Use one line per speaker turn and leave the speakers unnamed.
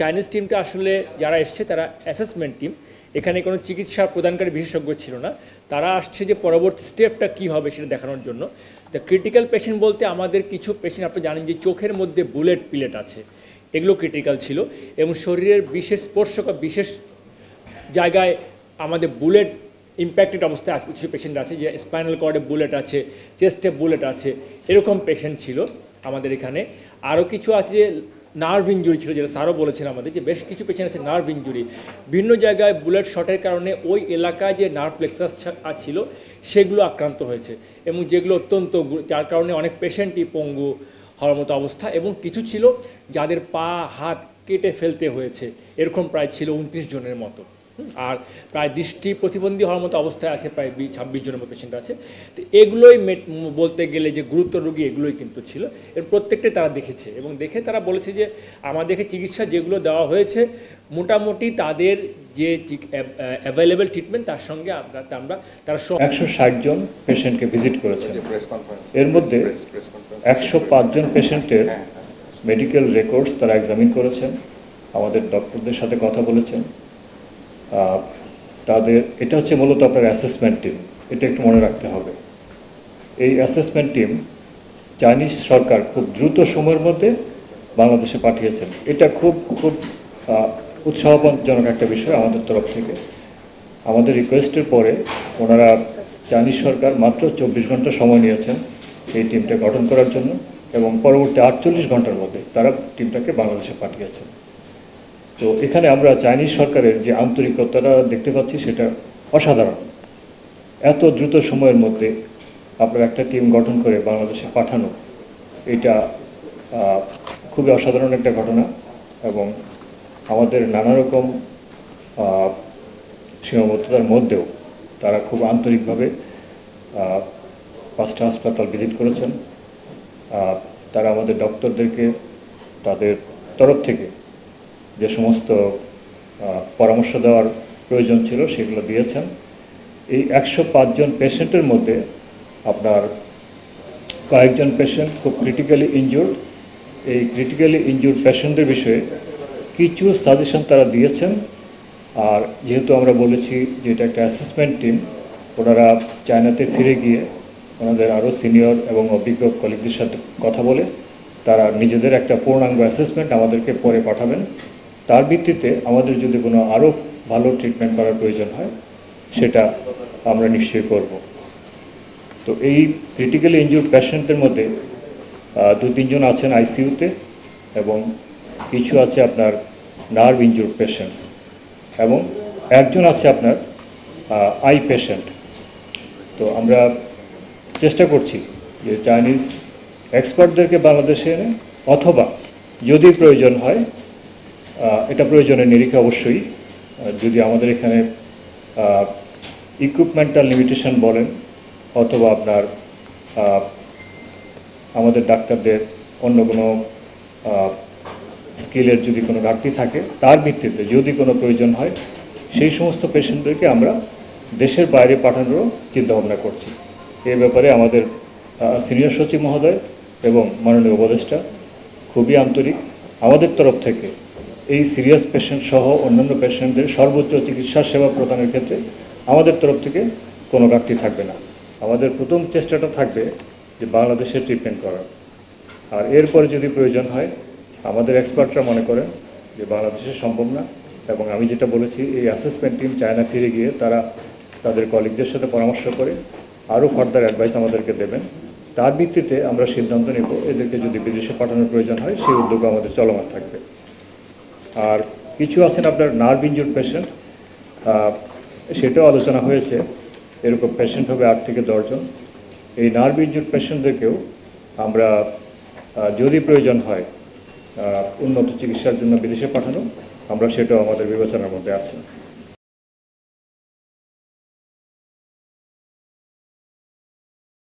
Chinese টিমটা আসলে যারা এসছে তারা অ্যাসেসমেন্ট টিম। এখানে কোনো চিকিৎসা প্রদানকারী বিশেষজ্ঞ ছিল না। তারা আসছে যে পরবর্তী স্টেপটা কী হবে সেটা দেখানোর জন্য। তা ক্রিটিক্যাল পেশেন্ট বলতে আমাদের কিছু পেশেন্ট আপনি জানেন যে চোখের মধ্যে বুলেট পিলেট আছে, এগুলো ক্রিটিক্যাল ছিল। এবং শরীরের বিশেষ স্পর্শক বিশেষ জায়গায় আমাদের বুলেট ইম্প্যাক্টেড অবস্থায় আছে, কিছু পেশেন্ট আছে যে স্পাইনাল কর্ডে বুলেট আছে, চেস্টে বুলেট আছে, এরকম পেশেন্ট ছিল আমাদের এখানে। আরও কিছু আছে যে নার্ভ ইঞ্জুরি ছিল, যেটা স্যারও বলেছেন আমাদের যে বেশ কিছু পেশেন্ট আছে নার্ভ ইঞ্জুরি, বিভিন্ন জায়গায় বুলেট শটের কারণে ওই এলাকায় যে নার্ভ প্লেক্সাস ছিল সেগুলো আক্রান্ত হয়েছে এবং যেগুলো অত্যন্ত, যার কারণে অনেক পেশেন্টই পঙ্গু হওয়ার মতো অবস্থা। এবং কিছু ছিল যাদের পা হাত কেটে ফেলতে হয়েছে, এরকম প্রায় ছিল 29 জনের মতো। আর প্রায় দৃষ্টি প্রতিবন্ধী হওয়ার মতো অবস্থায় আছে প্রায় 26 জনের মতো পেশেন্ট আছে। তো এগুলোই বলতে গেলে যে গুরুতর রোগী এগুলোই কিন্তু ছিল, এর প্রত্যেকটাই তারা দেখেছে এবং দেখে তারা বলেছে যে আমাদেরকে চিকিৎসা যেগুলো দেওয়া হয়েছে মোটামুটি তাদের যে অ্যাভেলেবেল ট্রিটমেন্ট তার সঙ্গে আমরা তারা
160 জন পেশেন্টকে ভিজিট করেছেন। এর মধ্যে 105 জন পেশেন্টের মেডিকেল রেকর্ডস তারা এক্সামিন করেছেন, আমাদের ডক্টরদের সাথে কথা বলেছেন। তাদের এটা হচ্ছে মূলত আপনার অ্যাসেসমেন্ট টিম, এটা একটু মনে রাখতে হবে। এই অ্যাসেসমেন্ট টিম চাইনিজ সরকার খুব দ্রুত সময়ের মধ্যে বাংলাদেশে পাঠিয়েছেন। এটা খুব খুব উৎসাহজনক একটা বিষয় আমাদের তরফ থেকে। আমাদের রিকোয়েস্টের পরে ওনারা চাইনিজ সরকার মাত্র 24 ঘন্টা সময় নিয়েছেন এই টিমটা গঠন করার জন্য এবং পরবর্তী 48 ঘন্টার মধ্যে তারা টিমটাকে বাংলাদেশে পাঠিয়েছেন। তো এখানে আমরা চাইনিজ সরকারের যে আন্তরিকতাটা দেখতে পাচ্ছি সেটা অসাধারণ। এত দ্রুত সময়ের মধ্যে আপনার একটা টিম গঠন করে বাংলাদেশে পাঠানো, এটা খুবই অসাধারণ একটা ঘটনা। এবং আমাদের নানা রকম সীমাবদ্ধতার মধ্যেও তারা খুব আন্তরিকভাবে 5টা হাসপাতাল ভিজিট করেছেন। তারা আমাদের ডক্টরদেরকে তাদের তরফ থেকে যে সমস্ত পরামর্শ দেওয়ার প্রয়োজন ছিল সেগুলো দিয়েছেন। এই 105 জন পেশেন্টের মধ্যে আপনার কয়েকজন পেশেন্ট খুব ক্রিটিক্যালি ইনজুর্ড। এই ক্রিটিক্যালি ইনজুর্ড পেশেন্টের বিষয়ে কিছু সাজেশন তারা দিয়েছেন। আর যেহেতু আমরা বলেছি যে এটা একটা অ্যাসেসমেন্ট টিম, ওনারা চায়নাতে ফিরে গিয়ে ওনাদের আরও সিনিয়র এবং অভিজ্ঞ কলিগদের সাথে কথা বলে তারা নিজেদের একটা পূর্ণাঙ্গ অ্যাসেসমেন্ট আমাদেরকে পরে পাঠাবেন। তার ভিত্তিতে আমাদের যদি কোনো আরও ভালো ট্রিটমেন্ট করার প্রয়োজন হয় সেটা আমরা নিশ্চয়ই করব। তো এই ক্রিটিক্যালি ইনজুর্ড পেশেন্টের মধ্যে 2-3 জন আছেন আইসিইউতে এবং কিছু আছে আপনার নার্ভ ইনজুর্ড পেশেন্টস এবং একজন আছে আপনার আই পেশেন্ট। তো আমরা চেষ্টা করছি যে চাইনিজ এক্সপার্টদেরকে বাংলাদেশে এনে অথবা যদি প্রয়োজন হয়, এটা প্রয়োজনের নিরিখে অবশ্যই, যদি আমাদের এখানে ইকুইপমেন্টাল লিমিটেশন বলেন অথবা আপনার আমাদের ডাক্তারদের অন্য কোনো স্কিলের যদি কোনো ঘাটতি থাকে তার ভিত্তিতে যদি কোনো প্রয়োজন হয় সেই সমস্ত পেশেন্টদেরকে আমরা দেশের বাইরে পাঠানোরও চিন্তাভাবনা করছি। এ ব্যাপারে আমাদের সিনিয়র সচিব মহোদয় এবং মাননীয় উপদেষ্টা খুবই আন্তরিক। আমাদের তরফ থেকে এই সিরিয়াস পেশেন্ট সহ অন্যান্য পেশেন্টদের সর্বোচ্চ চিকিৎসা সেবা প্রদানের ক্ষেত্রে আমাদের তরফ থেকে কোনো ঘাটতি থাকবে না। আমাদের প্রথম চেষ্টাটা থাকবে যে বাংলাদেশে ট্রিটমেন্ট করার, আর এরপরে যদি প্রয়োজন হয় আমাদের এক্সপার্টরা মনে করেন যে বাংলাদেশে সম্ভব না এবং আমি যেটা বলেছি এই অ্যাসেসমেন্ট টিম চায়না ফিরে গিয়ে তারা তাদের কলিগদের সাথে পরামর্শ করে আরও ফার্দার অ্যাডভাইস আমাদেরকে দেবেন। তার ভিত্তিতে আমরা সিদ্ধান্ত নেব এদেরকে যদি বিদেশে পাঠানোর প্রয়োজন হয় সেই উদ্যোগ আমাদের চলমান থাকবে। আর কিছু আছেন আপনার নার্ভ ইনজুর্ড পেশেন্ট, সেটাও আলোচনা হয়েছে। এরকম পেশেন্ট হবে 8 থেকে 10 জন। এই নার্ভ ইনজুর্ড পেশেন্টদেরকেও আমরা যদি প্রয়োজন হয় উন্নত চিকিৎসার জন্য বিদেশে পাঠানো, আমরা সেটাও আমাদের বিবেচনার মধ্যে আছে।